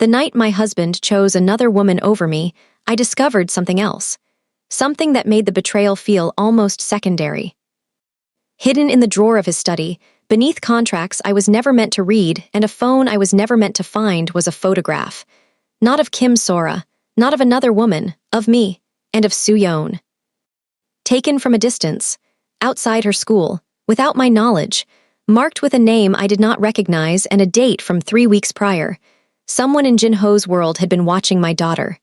The night my husband chose another woman over me, I discovered something else. Something that made the betrayal feel almost secondary. Hidden in the drawer of his study, beneath contracts I was never meant to read and a phone I was never meant to find, was a photograph. Not of Kim Sora, not of another woman, of me, and of Soo-yeon. Taken from a distance, outside her school, without my knowledge, marked with a name I did not recognize and a date from 3 weeks prior. Someone in Jin-ho's world had been watching my daughter.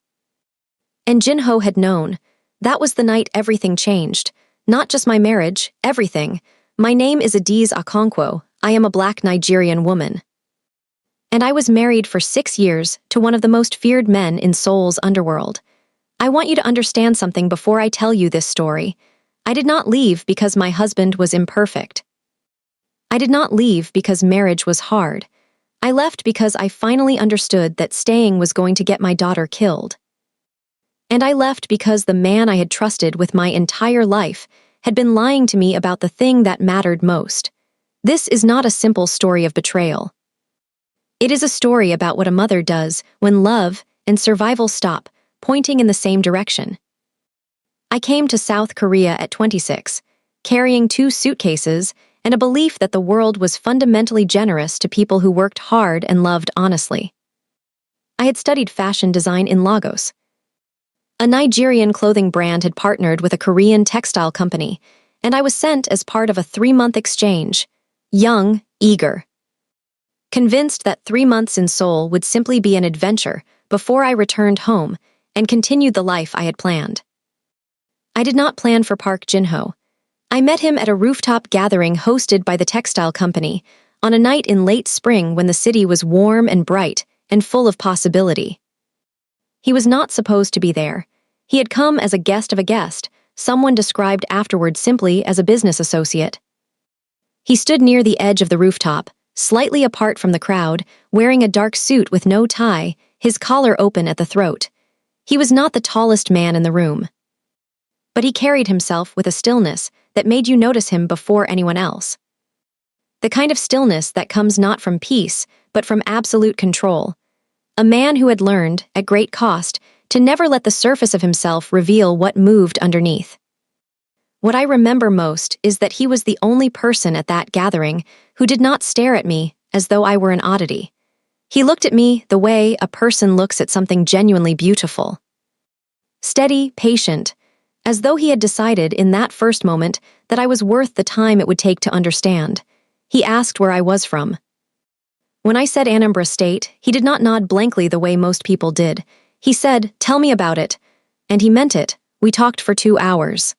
And Jin-ho had known. That was the night everything changed. Not just my marriage, everything. My name is Adiz Okonkwo. I am a Black Nigerian woman. And I was married for 6 years to one of the most feared men in Seoul's underworld. I want you to understand something before I tell you this story. I did not leave because my husband was imperfect. I did not leave because marriage was hard. I left because I finally understood that staying was going to get my daughter killed. And I left because the man I had trusted with my entire life had been lying to me about the thing that mattered most. This is not a simple story of betrayal. It is a story about what a mother does when love and survival stop pointing in the same direction. I came to South Korea at 26, carrying 2 suitcases and a belief that the world was fundamentally generous to people who worked hard and loved honestly. I had studied fashion design in Lagos. A Nigerian clothing brand had partnered with a Korean textile company, and I was sent as part of a 3-month exchange. Young, eager. Convinced that 3 months in Seoul would simply be an adventure before I returned home and continued the life I had planned. I did not plan for Park Jin-ho. I met him at a rooftop gathering hosted by the textile company on a night in late spring when the city was warm and bright and full of possibility. He was not supposed to be there. He had come as a guest of a guest, someone described afterward simply as a business associate. He stood near the edge of the rooftop, slightly apart from the crowd, wearing a dark suit with no tie, his collar open at the throat. He was not the tallest man in the room. But he carried himself with a stillness that made you notice him before anyone else. The kind of stillness that comes not from peace, but from absolute control. A man who had learned, at great cost, to never let the surface of himself reveal what moved underneath. What I remember most is that he was the only person at that gathering who did not stare at me as though I were an oddity. He looked at me the way a person looks at something genuinely beautiful. Steady, patient, as though he had decided in that first moment that I was worth the time it would take to understand. He asked where I was from. When I said Anambra State, he did not nod blankly the way most people did. He said, "Tell me about it." And he meant it. We talked for 2 hours.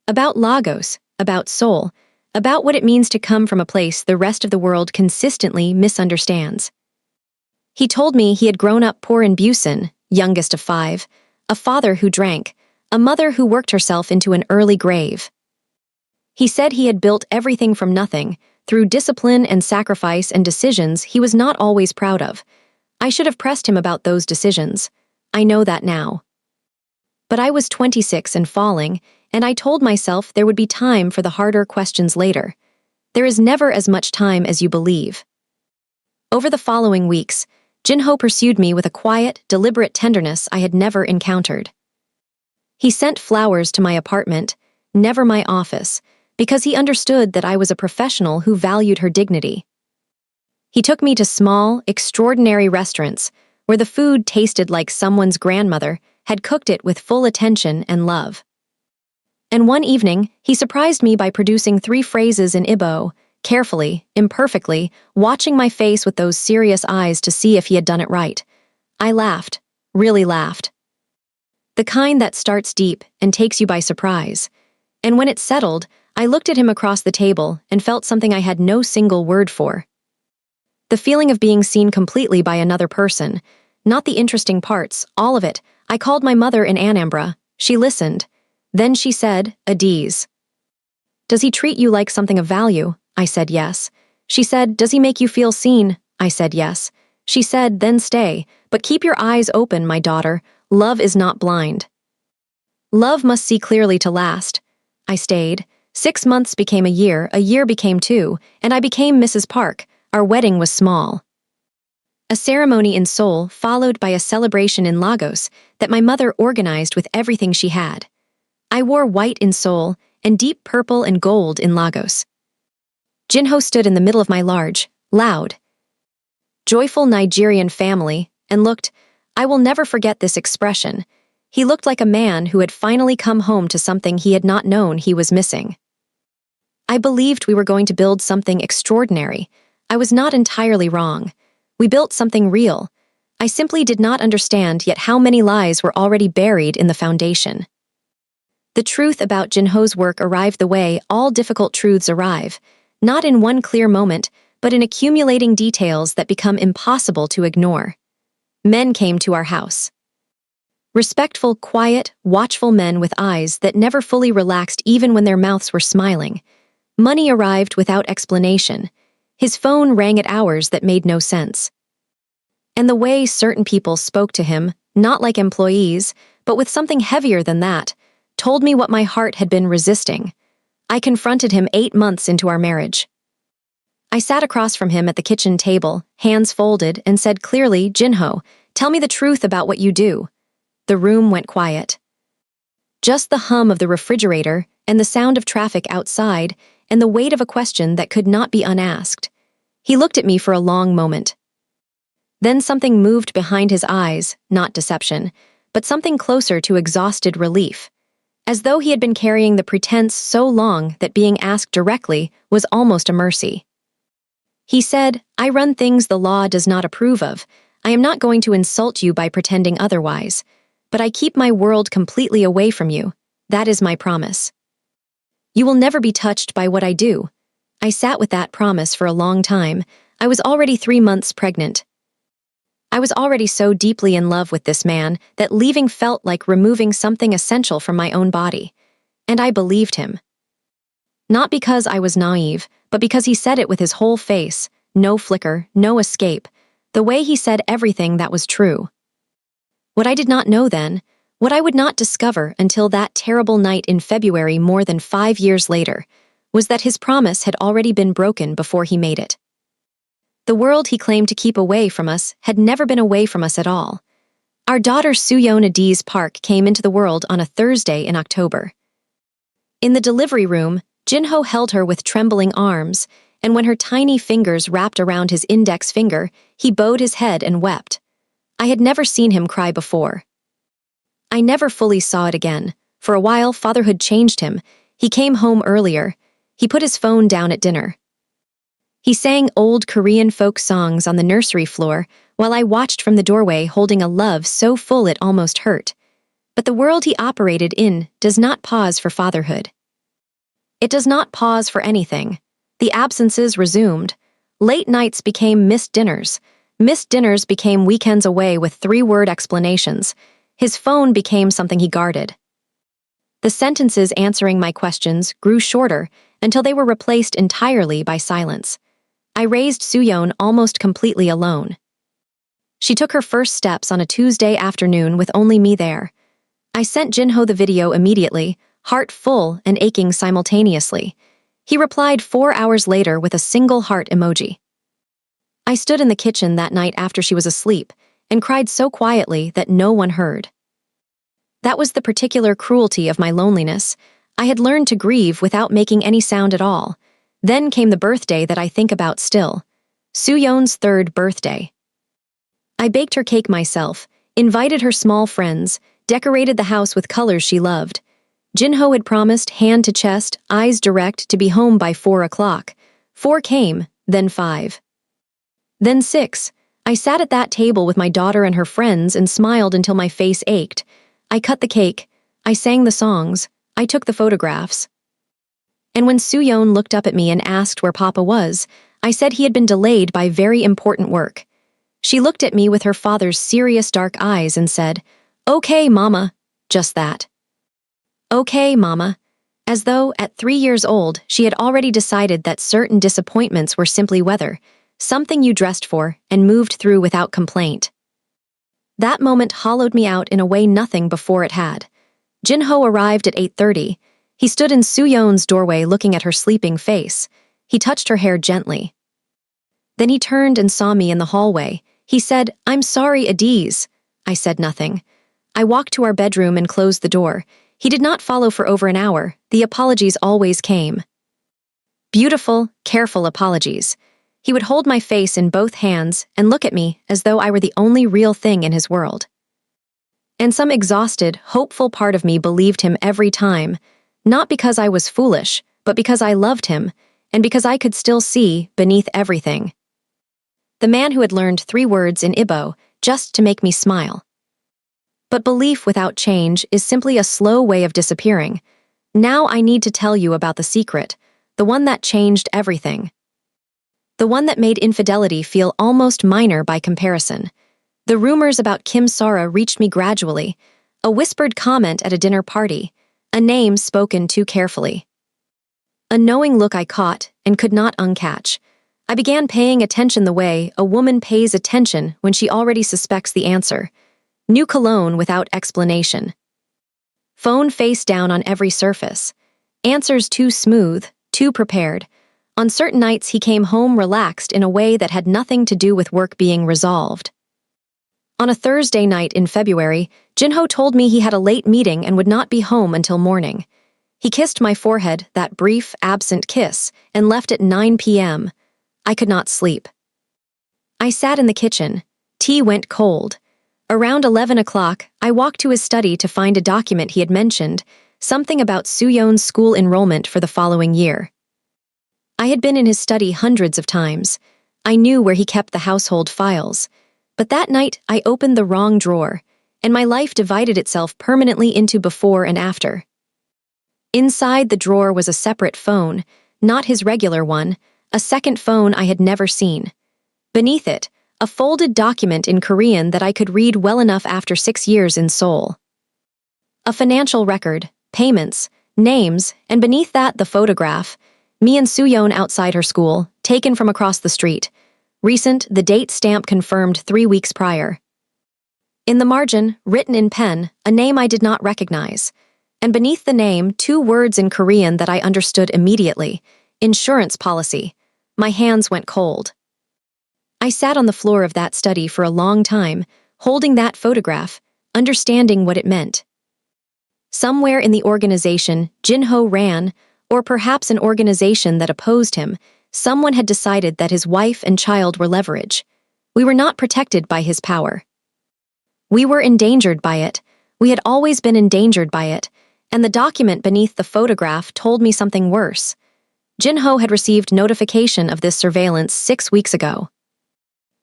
About Lagos, about Seoul, about what it means to come from a place the rest of the world consistently misunderstands. He told me he had grown up poor in Busan, youngest of 5, a father who drank, a mother who worked herself into an early grave. He said he had built everything from nothing, through discipline and sacrifice and decisions he was not always proud of. I should have pressed him about those decisions. I know that now. But I was 26 and falling, and I told myself there would be time for the harder questions later. There is never as much time as you believe. Over the following weeks, Jin-ho pursued me with a quiet, deliberate tenderness I had never encountered. He sent flowers to my apartment, never my office, because he understood that I was a professional who valued her dignity. He took me to small, extraordinary restaurants where the food tasted like someone's grandmother had cooked it with full attention and love. And one evening, he surprised me by producing 3 phrases in Igbo, carefully, imperfectly, watching my face with those serious eyes to see if he had done it right. I laughed, really laughed. The kind that starts deep and takes you by surprise. And when it settled, I looked at him across the table and felt something I had no single word for. The feeling of being seen completely by another person, not the interesting parts, all of it. I called my mother in Anambra. She listened. Then she said, "Adiz. Does he treat you like something of value?" I said yes. She said, "Does he make you feel seen?" I said yes. She said, "Then stay, but keep your eyes open, my daughter. Love is not blind. Love must see clearly to last." I stayed. 6 months became a year became 2, and I became Mrs. Park. Our wedding was small. A ceremony in Seoul followed by a celebration in Lagos that my mother organized with everything she had. I wore white in Seoul and deep purple and gold in Lagos. Jinho stood in the middle of my large, loud, joyful Nigerian family and looked, I will never forget this expression. He looked like a man who had finally come home to something he had not known he was missing. I believed we were going to build something extraordinary. I was not entirely wrong. We built something real. I simply did not understand yet how many lies were already buried in the foundation. The truth about Jinho's work arrived the way all difficult truths arrive, not in one clear moment, but in accumulating details that become impossible to ignore. Men came to our house. Respectful, quiet, watchful men with eyes that never fully relaxed even when their mouths were smiling. Money arrived without explanation. His phone rang at hours that made no sense. And the way certain people spoke to him, not like employees, but with something heavier than that, told me what my heart had been resisting. I confronted him 8 months into our marriage. I sat across from him at the kitchen table, hands folded, and said clearly, Jinho, tell me the truth about what you do. The room went quiet. Just the hum of the refrigerator and the sound of traffic outside and the weight of a question that could not be unasked. He looked at me for a long moment. Then something moved behind his eyes, not deception, but something closer to exhausted relief, as though he had been carrying the pretense so long that being asked directly was almost a mercy. He said, I run things the law does not approve of. I am not going to insult you by pretending otherwise, but I keep my world completely away from you. That is my promise. You will never be touched by what I do. I sat with that promise for a long time. I was already 3 months pregnant. I was already so deeply in love with this man that leaving felt like removing something essential from my own body. And I believed him. Not because I was naive, but because he said it with his whole face, no flicker, no escape, the way he said everything that was true. What I did not know then, what I would not discover until that terrible night in February more than 5 years later, was that his promise had already been broken before he made it. The world he claimed to keep away from us had never been away from us at all. Our daughter Suyeon Adi's Park came into the world on a Thursday in October. In the delivery room, Jinho held her with trembling arms, and when her tiny fingers wrapped around his index finger, he bowed his head and wept. I had never seen him cry before. I never fully saw it again. For a while, fatherhood changed him. He came home earlier. He put his phone down at dinner. He sang old Korean folk songs on the nursery floor while I watched from the doorway holding a love so full it almost hurt. But the world he operated in does not pause for fatherhood. It does not pause for anything. The absences resumed. Late nights became missed dinners. Missed dinners became weekends away with 3-word explanations. His phone became something he guarded. The sentences answering my questions grew shorter until they were replaced entirely by silence. I raised Suyeon almost completely alone. She took her first steps on a Tuesday afternoon with only me there. I sent Jinho the video immediately, heart full and aching simultaneously. He replied 4 hours later with a single heart emoji. I stood in the kitchen that night after she was asleep and cried so quietly that no one heard. That was the particular cruelty of my loneliness. I had learned to grieve without making any sound at all. Then came the birthday that I think about still. Suyeon's 3rd birthday. I baked her cake myself, invited her small friends, decorated the house with colors she loved. Jinho had promised, hand to chest, eyes direct, to be home by 4 o'clock. 4 came, then 5. Then 6. I sat at that table with my daughter and her friends and smiled until my face ached. I cut the cake. I sang the songs. I took the photographs. And when Suyeon looked up at me and asked where Papa was, I said he had been delayed by very important work. She looked at me with her father's serious dark eyes and said, "Okay, Mama." Just that. "Okay, Mama." As though, at 3 years old, she had already decided that certain disappointments were simply weather, something you dressed for and moved through without complaint. That moment hollowed me out in a way nothing before it had. Jinho arrived at 8:30. He stood in Suyeon's doorway looking at her sleeping face. He touched her hair gently. Then he turned and saw me in the hallway. He said, "I'm sorry, Adiz." I said nothing. I walked to our bedroom and closed the door. He did not follow for over an hour. The apologies always came. Beautiful, careful apologies. He would hold my face in both hands and look at me as though I were the only real thing in his world. And some exhausted, hopeful part of me believed him every time, not because I was foolish, but because I loved him, and because I could still see beneath everything. The man who had learned 3 words in Igbo just to make me smile. But belief without change is simply a slow way of disappearing. Now I need to tell you about the secret, the one that changed everything. The one that made infidelity feel almost minor by comparison. The rumors about Kim Sara reached me gradually, a whispered comment at a dinner party, a name spoken too carefully. A knowing look I caught and could not uncatch. I began paying attention the way a woman pays attention when she already suspects the answer. New cologne without explanation. Phone face down on every surface. Answers too smooth, too prepared. On certain nights he came home relaxed in a way that had nothing to do with work being resolved. On a Thursday night in February, Jinho told me he had a late meeting and would not be home until morning. He kissed my forehead, that brief, absent kiss, and left at 9 p.m. I could not sleep. I sat in the kitchen. Tea went cold. Around 11 o'clock, I walked to his study to find a document he had mentioned, something about Soo-yeon's school enrollment for the following year. I had been in his study hundreds of times. I knew where he kept the household files. But that night, I opened the wrong drawer, and my life divided itself permanently into before and after. Inside the drawer was a separate phone, not his regular one, a second phone I had never seen. Beneath it, a folded document in Korean that I could read well enough after 6 years in Seoul. A financial record, payments, names, and beneath that the photograph, me and Soo-yeon outside her school, taken from across the street. Recent, the date stamp confirmed 3 weeks prior. In the margin, written in pen, a name I did not recognize. And beneath the name, 2 words in Korean that I understood immediately. Insurance policy. My hands went cold. I sat on the floor of that study for a long time, holding that photograph, understanding what it meant. Somewhere in the organization Jinho ran, or perhaps an organization that opposed him, someone had decided that his wife and child were leverage. We were not protected by his power. We were endangered by it. We had always been endangered by it, and the document beneath the photograph told me something worse. Jinho had received notification of this surveillance 6 weeks ago.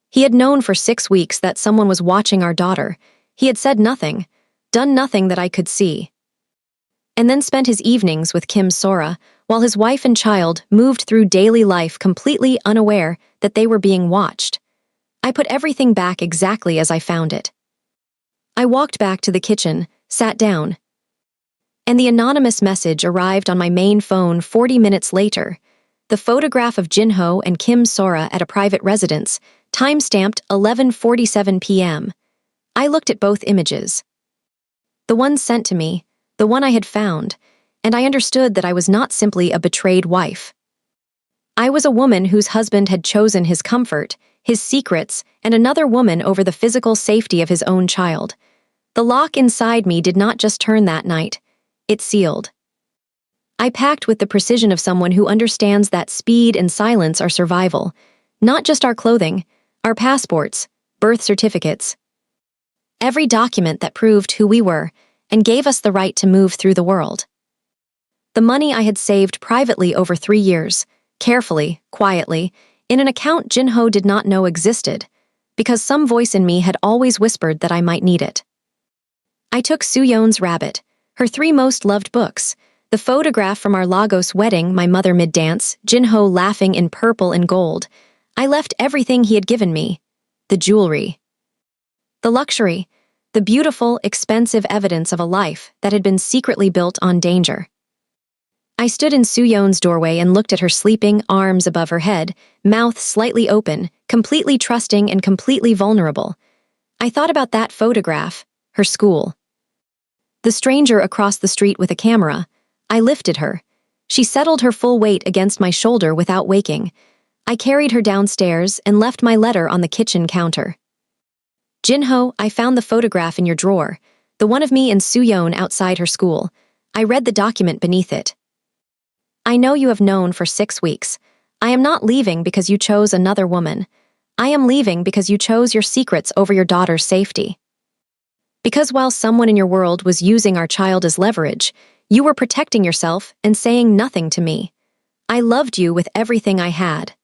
He had known for 6 weeks that someone was watching our daughter. He had said nothing, done nothing that I could see. And then spent his evenings with Kim Sora, while his wife and child moved through daily life completely unaware that they were being watched. I put everything back exactly as I found it. I walked back to the kitchen, sat down. And the anonymous message arrived on my main phone 40 minutes later. The photograph of Jinho and Kim Sora at a private residence, time-stamped 11:47 p.m. I looked at both images. The one sent to me, the one I had found, and I understood that I was not simply a betrayed wife. I was a woman whose husband had chosen his comfort, his secrets, and another woman over the physical safety of his own child. The lock inside me did not just turn that night, it sealed. I packed with the precision of someone who understands that speed and silence are survival, not just our clothing, our passports, birth certificates. Every document that proved who we were and gave us the right to move through the world. The money I had saved privately over 3 years, carefully, quietly, in an account Jinho did not know existed, because some voice in me had always whispered that I might need it. I took Soo-yeon's Rabbit, her 3 most loved books, the photograph from our Lagos wedding, my mother mid-dance, Jinho laughing in purple and gold. I left everything he had given me, the jewelry, the luxury, the beautiful, expensive evidence of a life that had been secretly built on danger. I stood in Soo-yeon's doorway and looked at her sleeping, arms above her head, mouth slightly open, completely trusting and completely vulnerable. I thought about that photograph, her school. The stranger across the street with a camera. I lifted her. She settled her full weight against my shoulder without waking. I carried her downstairs and left my letter on the kitchen counter. Jinho, I found the photograph in your drawer, the one of me and Suyeon outside her school. I read the document beneath it. I know you have known for 6 weeks. I am not leaving because you chose another woman. I am leaving because you chose your secrets over your daughter's safety. Because while someone in your world was using our child as leverage, you were protecting yourself and saying nothing to me. I loved you with everything I had.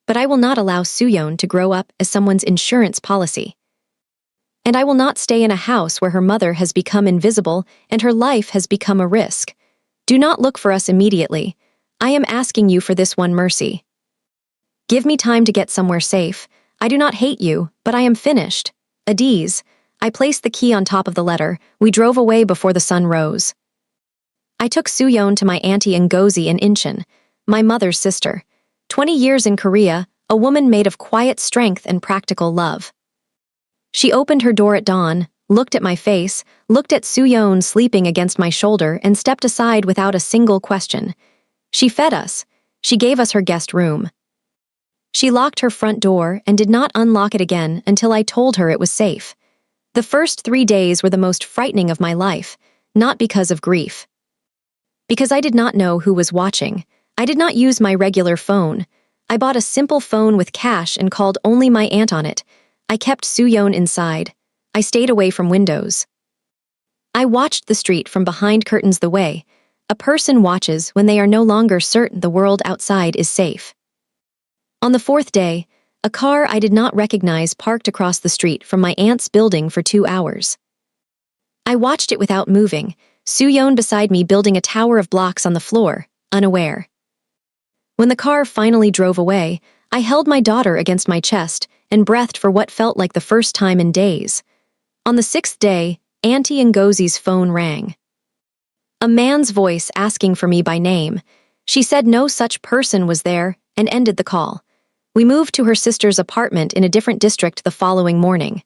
But I will not allow Suyeon to grow up as someone's insurance policy. And I will not stay in a house where her mother has become invisible and her life has become a risk. Do not look for us immediately. I am asking you for this one mercy. Give me time to get somewhere safe. I do not hate you, but I am finished. Adiz. I placed the key on top of the letter. We drove away before the sun rose. I took Suyeon to my auntie Ngozi in Incheon, my mother's sister. 20 years in Korea, a woman made of quiet strength and practical love. She opened her door at dawn, looked at my face, looked at Suyeon sleeping against my shoulder, and stepped aside without a single question. She fed us. She gave us her guest room. She locked her front door and did not unlock it again until I told her it was safe. The first 3 days were the most frightening of my life, not because of grief. Because I did not know who was watching. I did not use my regular phone. I bought a simple phone with cash and called only my aunt on it. I kept Suyeon inside. I stayed away from windows. I watched the street from behind curtains the way a person watches when they are no longer certain the world outside is safe. On the 4th day, a car I did not recognize parked across the street from my aunt's building for 2 hours. I watched it without moving, Suyeon beside me building a tower of blocks on the floor, unaware. When the car finally drove away, I held my daughter against my chest and breathed for what felt like the first time in days. On the 6th day, Auntie Ngozi's phone rang. A man's voice asking for me by name. She said no such person was there and ended the call. We moved to her sister's apartment in a different district the following morning.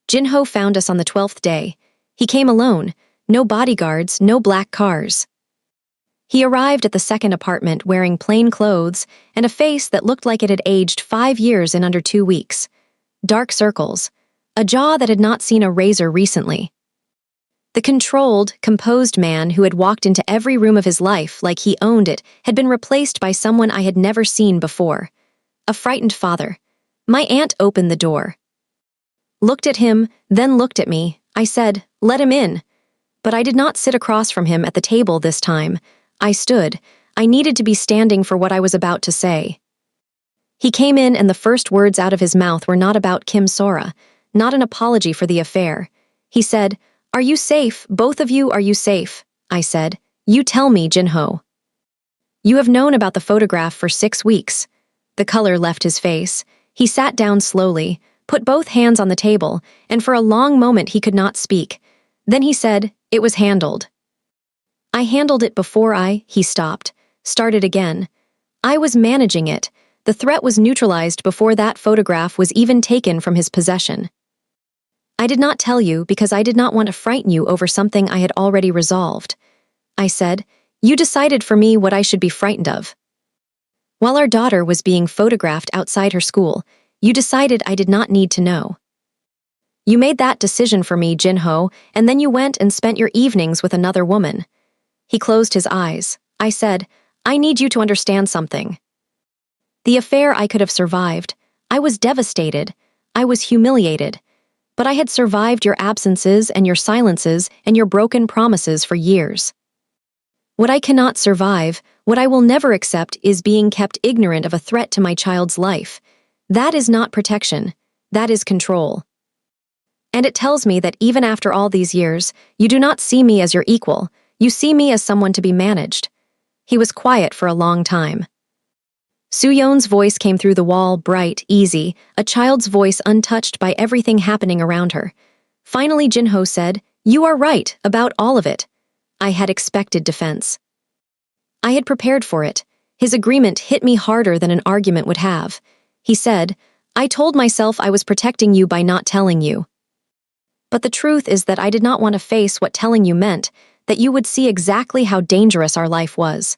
Jinho found us on the 12th day. He came alone, no bodyguards, no black cars. He arrived at the second apartment wearing plain clothes and a face that looked like it had aged 5 years in under 2 weeks. Dark circles, a jaw that had not seen a razor recently. The controlled, composed man who had walked into every room of his life like he owned it had been replaced by someone I had never seen before. A frightened father. My aunt opened the door. Looked at him, then looked at me. I said, "Let him in." But I did not sit across from him at the table this time. I stood. I needed to be standing for what I was about to say. He came in and the first words out of his mouth were not about Kim Sora, not an apology for the affair. He said, "Are you safe? Both of you, are you safe?" I said, "You tell me, Jinho. You have known about the photograph for 6 weeks. The color left his face. He sat down slowly, put both hands on the table, and for a long moment he could not speak. Then he said, "It was handled." I handled it before he stopped, started again. I was managing it. The threat was neutralized before that photograph was even taken from his possession. I did not tell you because I did not want to frighten you over something I had already resolved. I said, "You decided for me what I should be frightened of." While our daughter was being photographed outside her school, you decided I did not need to know. You made that decision for me, Jinho, and then you went and spent your evenings with another woman. He closed his eyes. I said, "I need you to understand something. The affair I could have survived. I was devastated. I was humiliated. But I had survived your absences and your silences and your broken promises for years. What I cannot survive, what I will never accept, is being kept ignorant of a threat to my child's life. That is not protection. That is control. And it tells me that even after all these years, you do not see me as your equal. You see me as someone to be managed." He was quiet for a long time. Suyeon's voice came through the wall, bright, easy, a child's voice untouched by everything happening around her. Finally, Jinho said, "You are right about all of it." I had expected defense. I had prepared for it. His agreement hit me harder than an argument would have. He said, "I told myself I was protecting you by not telling you. But the truth is that I did not want to face what telling you meant, that you would see exactly how dangerous our life was,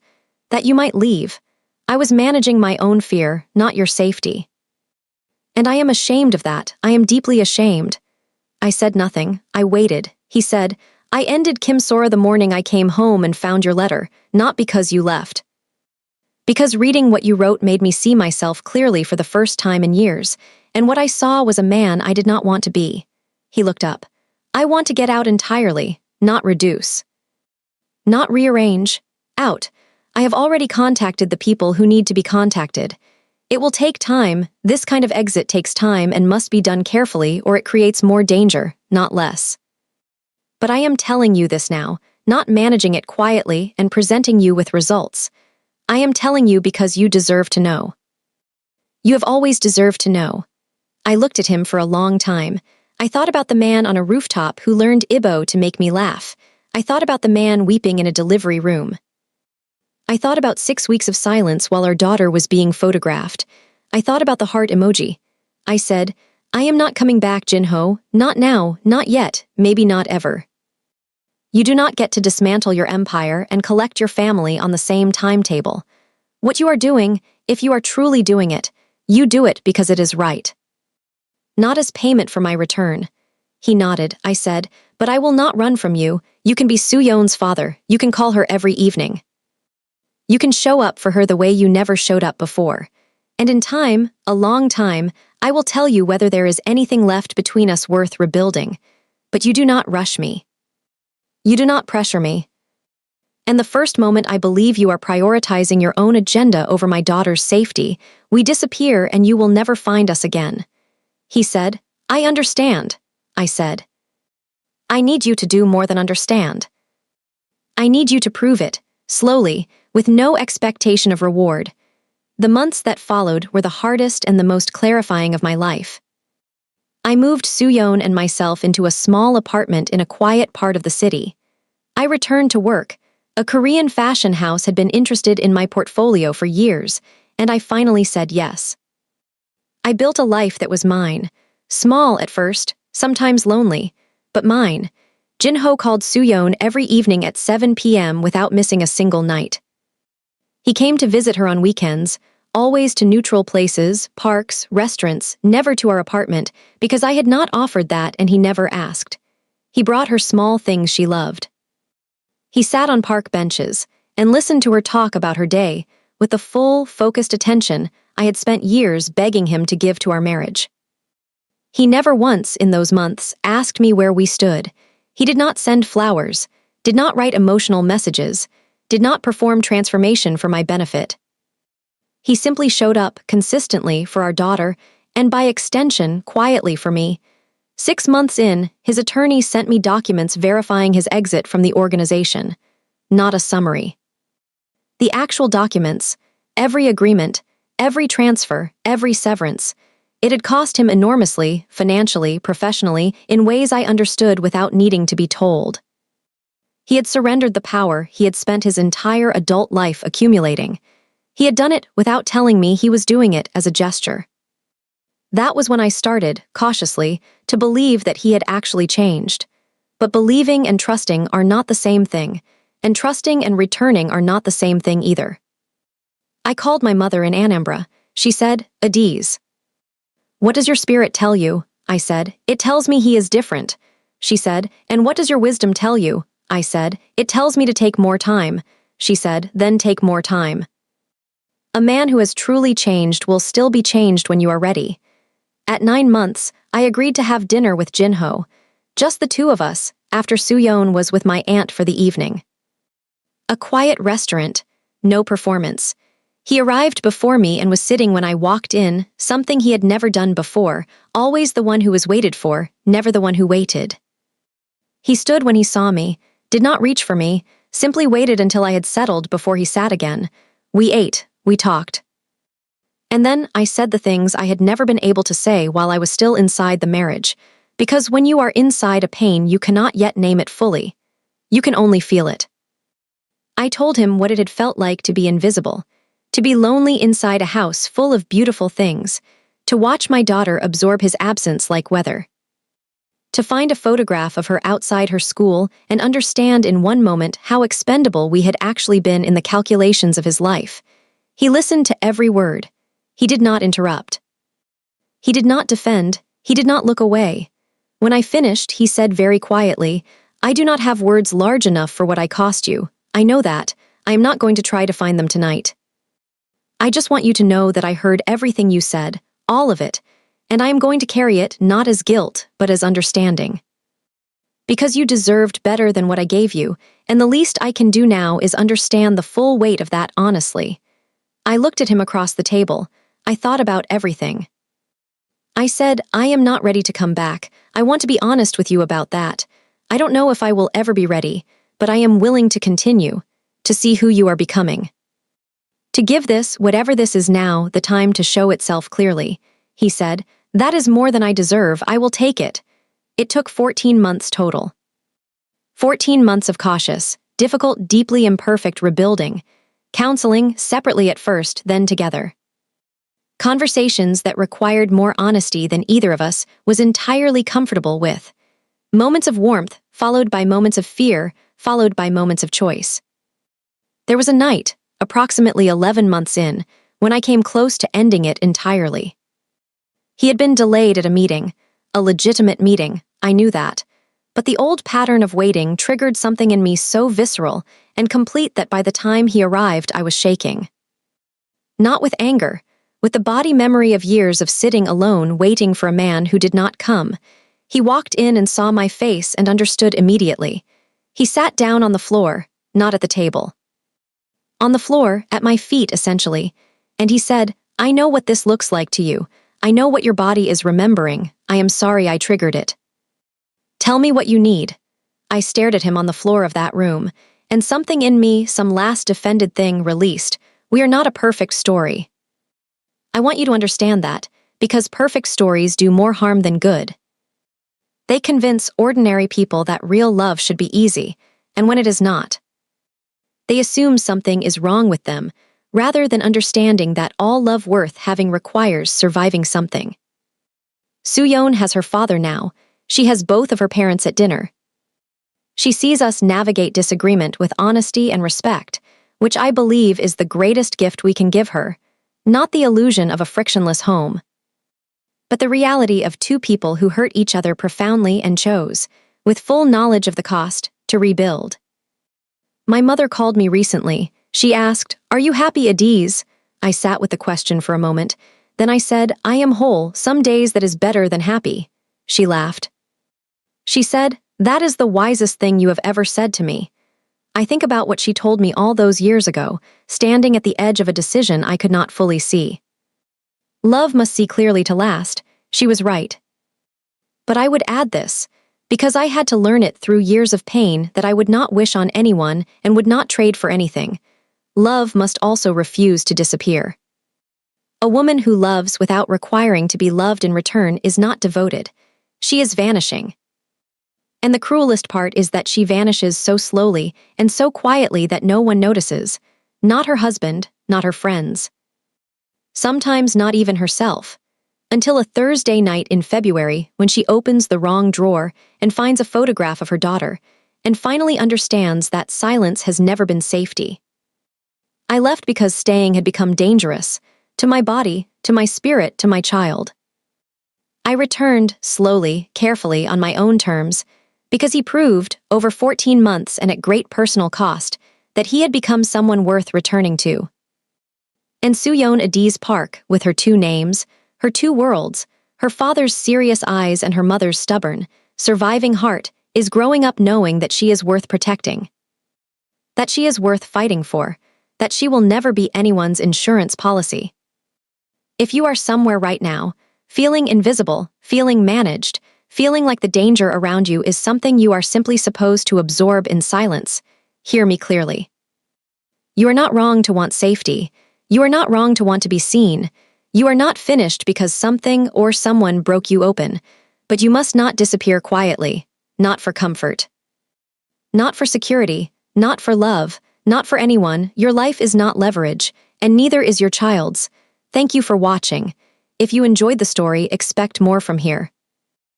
that you might leave. I was managing my own fear, not your safety." And I am ashamed of that. I am deeply ashamed. I said nothing. I waited. He said, I ended Kim Sora the morning I came home and found your letter, not because you left. Because reading what you wrote made me see myself clearly for the first time in years, and what I saw was a man I did not want to be. He looked up. I want to get out entirely, not reduce. Not rearrange. Out. I have already contacted the people who need to be contacted. It will take time. This kind of exit takes time and must be done carefully, or it creates more danger, not less. But I am telling you this now, not managing it quietly and presenting you with results. I am telling you because you deserve to know. You have always deserved to know. I looked at him for a long time. I thought about the man on a rooftop who learned Igbo to make me laugh. I thought about the man weeping in a delivery room. I thought about 6 weeks of silence while our daughter was being photographed. I thought about the heart emoji. I said, I am not coming back, Jinho. Not now, not yet, maybe not ever. You do not get to dismantle your empire and collect your family on the same timetable. What you are doing, if you are truly doing it, you do it because it is right. Not as payment for my return. He nodded. I said, but I will not run from you. You can be Soo-yeon's father. You can call her every evening. You can show up for her the way you never showed up before. And in time, a long time, I will tell you whether there is anything left between us worth rebuilding. But you do not rush me. You do not pressure me. And the first moment I believe you are prioritizing your own agenda over my daughter's safety, we disappear and you will never find us again. He said, I understand. I said, I need you to do more than understand. I need you to prove it, slowly, with no expectation of reward. The months that followed were the hardest and the most clarifying of my life. I moved Soo-yeon and myself into a small apartment in a quiet part of the city. I returned to work. A Korean fashion house had been interested in my portfolio for years, and I finally said yes. I built a life that was mine. Small at first, sometimes lonely, but mine. Jinho called Soo-yeon every evening at 7 p.m. without missing a single night. He came to visit her on weekends, always to neutral places, parks, restaurants, never to our apartment, because I had not offered that and he never asked. He brought her small things she loved. He sat on park benches and listened to her talk about her day with the full, focused attention I had spent years begging him to give to our marriage. He never once, in those months, asked me where we stood. He did not send flowers, did not write emotional messages, did not perform transformation for my benefit. He simply showed up consistently for our daughter, and by extension, quietly for me. 6 months in, his attorney sent me documents verifying his exit from the organization. Not a summary. The actual documents, every agreement, every transfer, every severance. It had cost him enormously, financially, professionally, in ways I understood without needing to be told. He had surrendered the power he had spent his entire adult life accumulating. He had done it without telling me he was doing it as a gesture. That was when I started, cautiously, to believe that he had actually changed. But believing and trusting are not the same thing, and trusting and returning are not the same thing either. I called my mother in Anambra. She said, Adiz. What does your spirit tell you? I said, it tells me he is different. She said, and what does your wisdom tell you? I said, it tells me to take more time. She said, then take more time. A man who has truly changed will still be changed when you are ready. At 9 months, I agreed to have dinner with Jinho. Just the two of us, after Soo-yeon was with my aunt for the evening. A quiet restaurant, no performance. He arrived before me and was sitting when I walked in, something he had never done before, always the one who was waited for, never the one who waited. He stood when he saw me, did not reach for me, simply waited until I had settled before he sat again. We ate, we talked. And then I said the things I had never been able to say while I was still inside the marriage, because when you are inside a pain you cannot yet name it fully. You can only feel it. I told him what it had felt like to be invisible, to be lonely inside a house full of beautiful things, to watch my daughter absorb his absence like weather. To find a photograph of her outside her school and understand in one moment how expendable we had actually been in the calculations of his life. He listened to every word. He did not interrupt. He did not defend, he did not look away. When I finished, he said very quietly, "I do not have words large enough for what I cost you. I know that. I am not going to try to find them tonight. I just want you to know that I heard everything you said, all of it, and I am going to carry it not as guilt, but as understanding. Because you deserved better than what I gave you, and the least I can do now is understand the full weight of that honestly." I looked at him across the table. I thought about everything. I said, "I am not ready to come back. I want to be honest with you about that. I don't know if I will ever be ready, but I am willing to continue, to see who you are becoming. To give this, whatever this is now, the time to show itself clearly." He said, "That is more than I deserve. I will take it." It took 14 months total. 14 months of cautious, difficult, deeply imperfect rebuilding, counseling separately at first, then together. Conversations that required more honesty than either of us was entirely comfortable with. Moments of warmth, followed by moments of fear, followed by moments of choice. There was a night, approximately 11 months in, when I came close to ending it entirely. He had been delayed at a meeting, a legitimate meeting, I knew that, but the old pattern of waiting triggered something in me so visceral and complete that by the time he arrived I was shaking. Not with anger, with the body memory of years of sitting alone waiting for a man who did not come. He walked in and saw my face and understood immediately. He sat down on the floor, not at the table. On the floor, at my feet essentially, and he said, "I know what this looks like to you. I know what your body is remembering. I am sorry I triggered it. Tell me what you need." I stared at him on the floor of that room, and something in me, some last defended thing, released. We are not a perfect story. I want you to understand that, because perfect stories do more harm than good. They convince ordinary people that real love should be easy, and when it is not. They assume something is wrong with them, rather than understanding that all love worth having requires surviving something. Soo-yeon has her father now. She has both of her parents at dinner. She sees us navigate disagreement with honesty and respect, which I believe is the greatest gift we can give her, not the illusion of a frictionless home, but the reality of two people who hurt each other profoundly and chose, with full knowledge of the cost, to rebuild. My mother called me recently. She asked, "Are you happy, Adiz?" I sat with the question for a moment. Then I said, "I am whole. Some days that is better than happy." She laughed. She said, "That is the wisest thing you have ever said to me." I think about what she told me all those years ago, standing at the edge of a decision I could not fully see. Love must see clearly to last. She was right. But I would add this, because I had to learn it through years of pain that I would not wish on anyone and would not trade for anything. Love must also refuse to disappear. A woman who loves without requiring to be loved in return is not devoted. She is vanishing. And the cruelest part is that she vanishes so slowly and so quietly that no one notices. Not her husband, not her friends. Sometimes not even herself. Until a Thursday night in February when she opens the wrong drawer and finds a photograph of her daughter, and finally understands that silence has never been safety. I left because staying had become dangerous, to my body, to my spirit, to my child. I returned, slowly, carefully, on my own terms, because he proved, over 14 months and at great personal cost, that he had become someone worth returning to. And Soo-yeon Adiz Park, with her two names, her two worlds, her father's serious eyes and her mother's stubborn, surviving heart, is growing up knowing that she is worth protecting. That she is worth fighting for, that she will never be anyone's insurance policy. If you are somewhere right now, feeling invisible, feeling managed, feeling like the danger around you is something you are simply supposed to absorb in silence, hear me clearly. You are not wrong to want safety. You are not wrong to want to be seen. You are not finished because something or someone broke you open, but you must not disappear quietly, not for comfort. Not for security, not for love, not for anyone. Your life is not leverage, and neither is your child's. Thank you for watching. If you enjoyed the story, expect more from here.